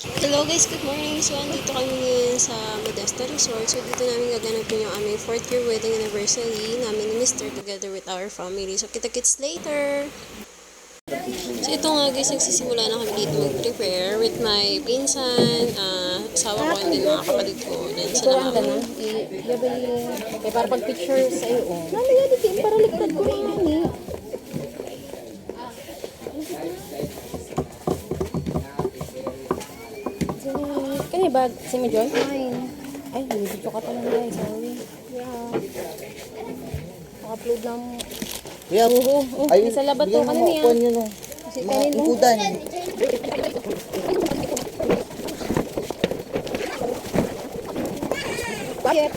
Hello guys, good morning. So, andito kami ngayon sa Modesta Resort. So, dito namin gaganapin yung aming 4th year wedding anniversary namin ni Mr. together with our family. So, kita-kits later! So, ito nga guys, nagsisimula na kami dito mag-prepare with my pinsan, asawa ko, and then mga kapatid ko. Then, sa Ito lang na. Kaya para pag-picture sa iyo. Nalagyan dito, para ligtad ko rin eh. Kani ba si Medjoy? Ay, video ka pa lang guys. Sorry. Yeah. Naka-upload lang. Yeah. Ay, sa labat to. Ano niya? Si kanin mo. Ikudan. Bakit?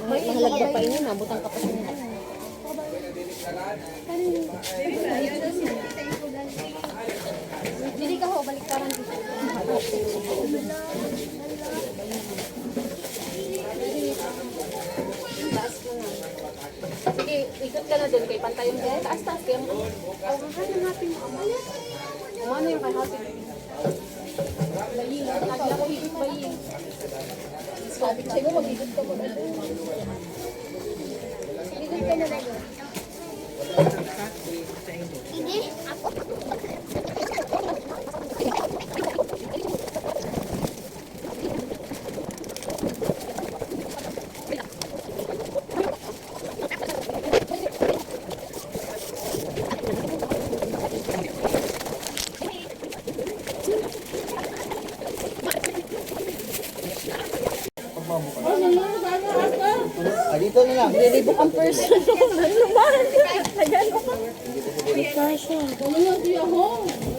Mahalagda pa ini, nabutang ka pa siya nito. Dili ka ho, balik ka lang dito. Sige, ikot ka na doon kay pantayon kaya taas-taas kaya mo. Hanapin natin mo. Ano yung kahapin? Bayi, agla ko ikot bayi. Sabi ko sa'yo, mag-ikot ka mo na doon. Ikot ka na na doon. Hindi, ako. Dito na lang. Nilibok ang person. Ano ba? Ayan ko pa.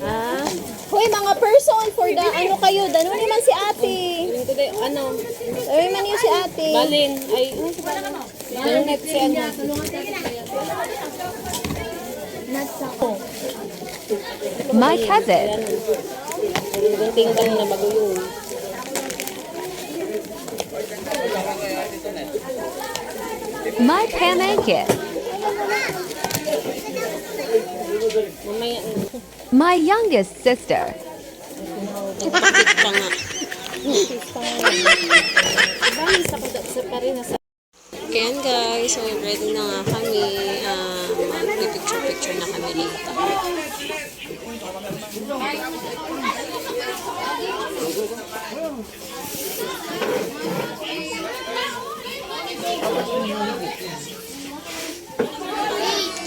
Ah? Hoy, mga person for the ano kayo. Dano naman si ate. Ano? Dano naman yun si ate. Balin. Ay, ano si Balin? Dano net si ano. My cousin. Gunting ka na bago yun. My pancake. Mamaya. My youngest sister. nagpakit pa nga. Bangis ako sa parin sa Kaya guys, so ready na nga kami. Mag-picture-picture na kami dito.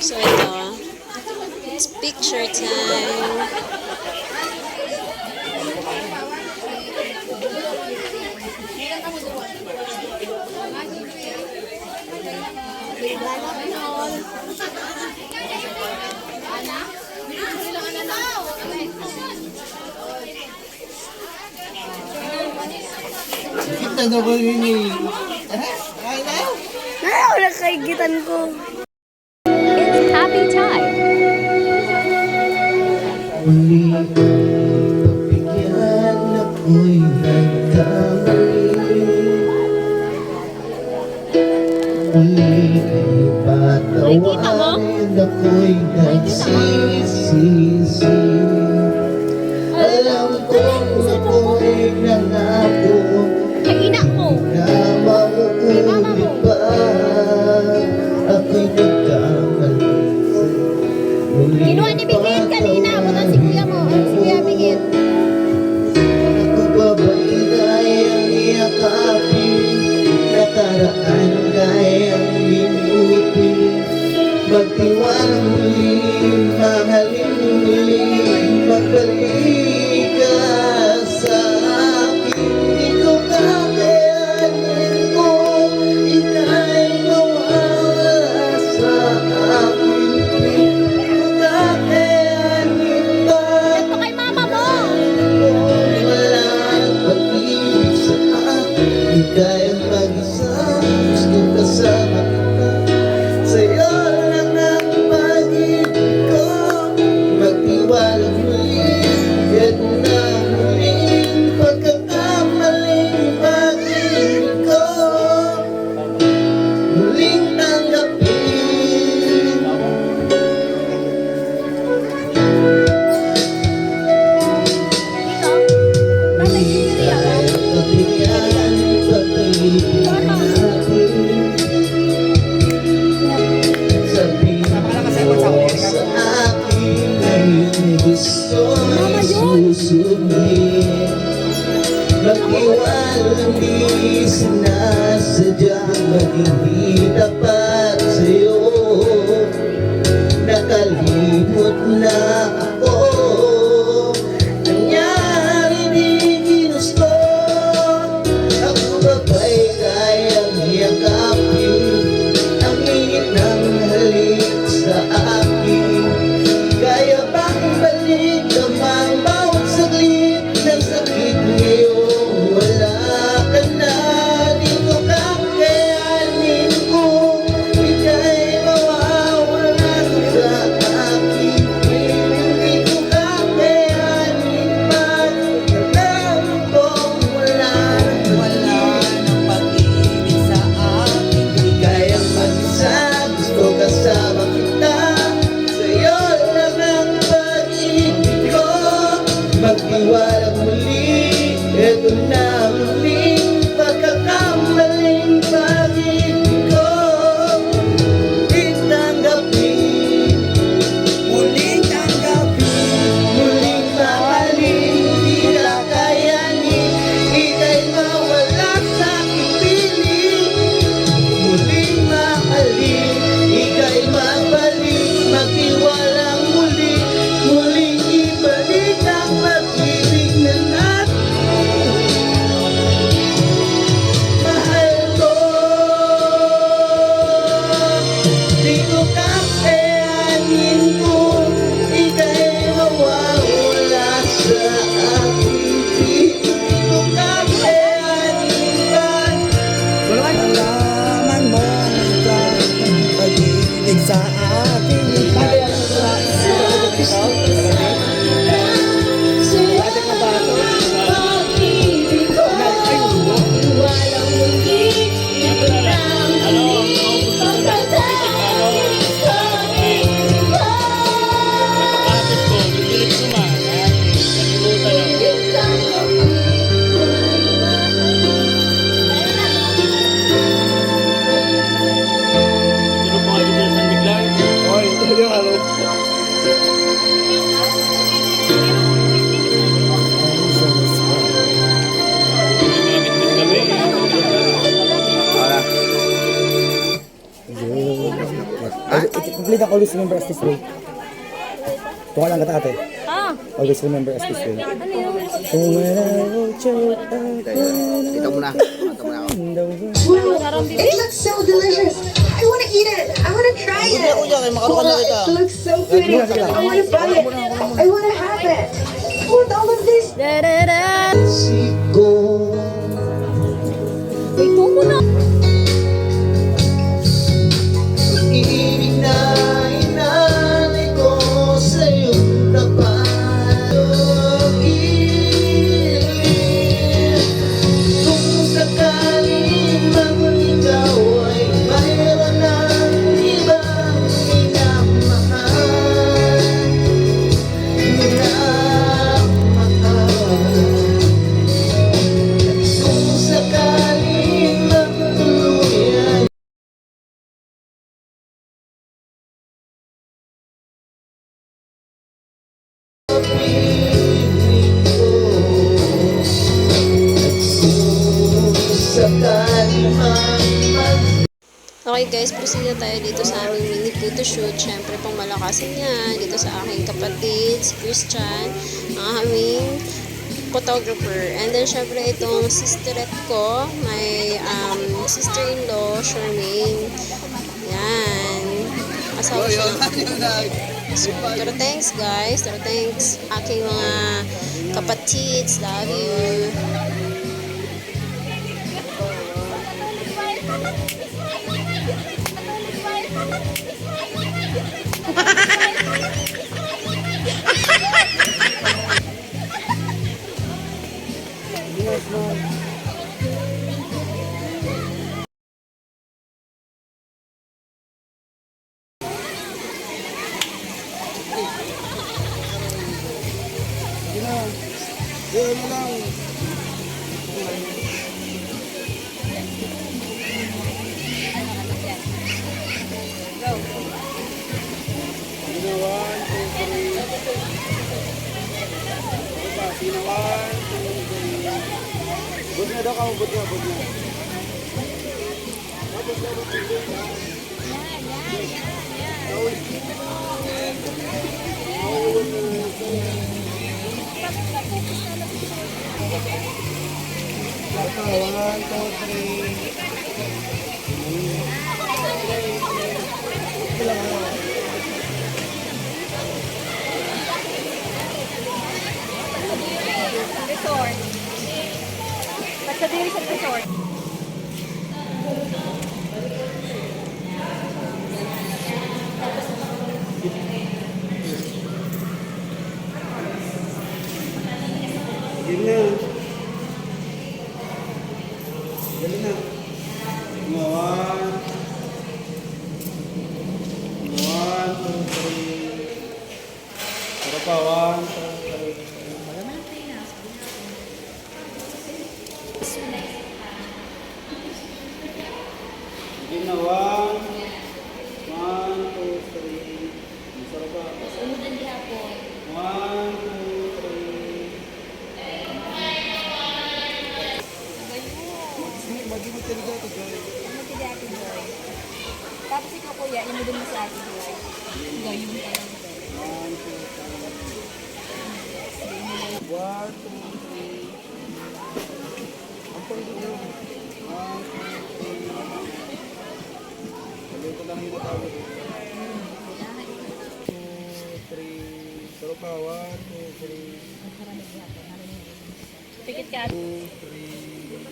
So ito, it's picture time. Kita na ba yun eh? wala kaigitan ko. It's happy time. Uli, bigyan ako'y nagkamali. Uli, patawarin ako'y nagsisisi. Alam kong ako'y nangako Kaina mo. na mauulit pa. Ako'y nagkamali. Uli, Kinuha ni Bigit kanina. Butan si kuya mo. Si kuya Bigit. ako ba ba'y kayang iyakapin? Nakaraan kayang minuti. Magtiwang muli, mahalin muli. Magbalik ka sa akin. Ikaw kakayanin ko. Ika'y mawawala sa akin. Ikaw kakayanin ba? Ito kay mama mo. Wala ang pag-ibig sa akin. Di kayang mag-isa. Gusto kasama kita. Sa'yo lang ang aking di sinasadyang maging tapat sa'yo. Nakalimot na ako, nangyari di ginusto. Ako ba ba'y kayang yakapin ang init ng halik sa akin? Kaya bang balik ang bawat saglit ng sakit ngayong wala ka na? Dito ka kayanin ko, ika'y mawawala sa akin. Dito ka kayanin pag alam kong wala ng pag-ibig sa akin. Di kayang mag-isa, gusto kasama kita. Sa'yo lang ang pag-ibig ko. Magtiwalang muli, eto na ang muling pagkakamaling pag-ibig ko. Itanggapin, muling tanggapin, muling mahalin, di na kayanin, ika'y mawala sa aking piling. Muling mahalin, ika'y magbalik, magtiwalang muli, muling ibalik ang pag-ibig na natin. Mahal ko, di ko kakayanin ko, ika'y mawawala sa aking piling. Di ko kakayanin pa. Nalaman mo ang pag-ibig sa akin. Complete ang always remember us this way. Tunga lang ka ate. Always remember us this way. Kung wala ko Dito muna. It looks so delicious. I want to eat it. I want to try it. It looks so pretty. I want to buy it. I want to have it. With all of this. Siko. Pag-ibig na inanay ko sa iyong tapat. Kung sakaling mang ikaw ay mayroon ng ibang minamahal, kung sakaling magtuluyan. Okay guys, proceed na tayo dito sa aming mini photoshoot. Siyempre pang malakasan niya dito sa aking kapatid, si Christian, ang aming photographer. And then syempre itong sisterette ko, my sister-in-law, Charmaine. Yan. Asawa siya. Pero thanks guys. Pero thanks aking mga kapatids. Love you. Good daw ka, abot niya. One, two, three. Resort. Basta diri sa resort. Game na. Galing na. One. One, two, three. Pero pa, one, two, three. Game na, one. One, two, three. Pero pa. One, two, three. Mag-imot ka dito, Joy. Ano si Ate Joy? Tapos ikaw kuya, imudin mo si Ate Joy. Gayun ka lang. One, two, three. One, two, three. Ang pwede nyo. One, two, three. Sabihin ko lang yung natawag. Two, three. Pero pa, one, two, three. Pikit ka. Two, three.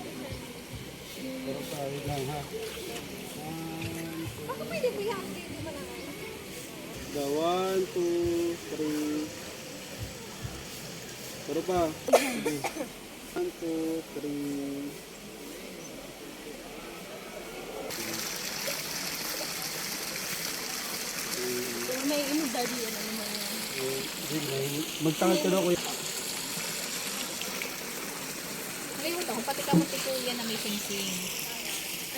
Pero pa, wait lang ha. One, two. Baka pwede kuya, hindi mo na. The one, two, three. Pero pa. One, two, three. May imod daddy, ano naman yan. Magtangad ka na kuya. Ngayon ako, pati ka mo kuya na may sing-sing.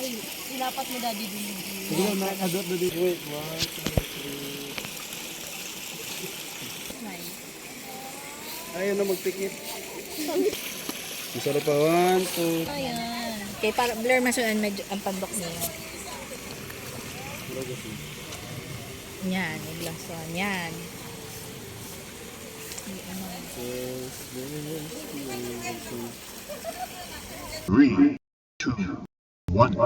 Ay, ilapat mo daddy din. Sige lang, nakakadot na din. Wait, one, two, three. Nice. Ayaw na magpikit. Masarap pa, one, two. Ayan. Okay, para blur masunan medyo ang pandok niya. Yan, iglason. Yan. Three, two, one.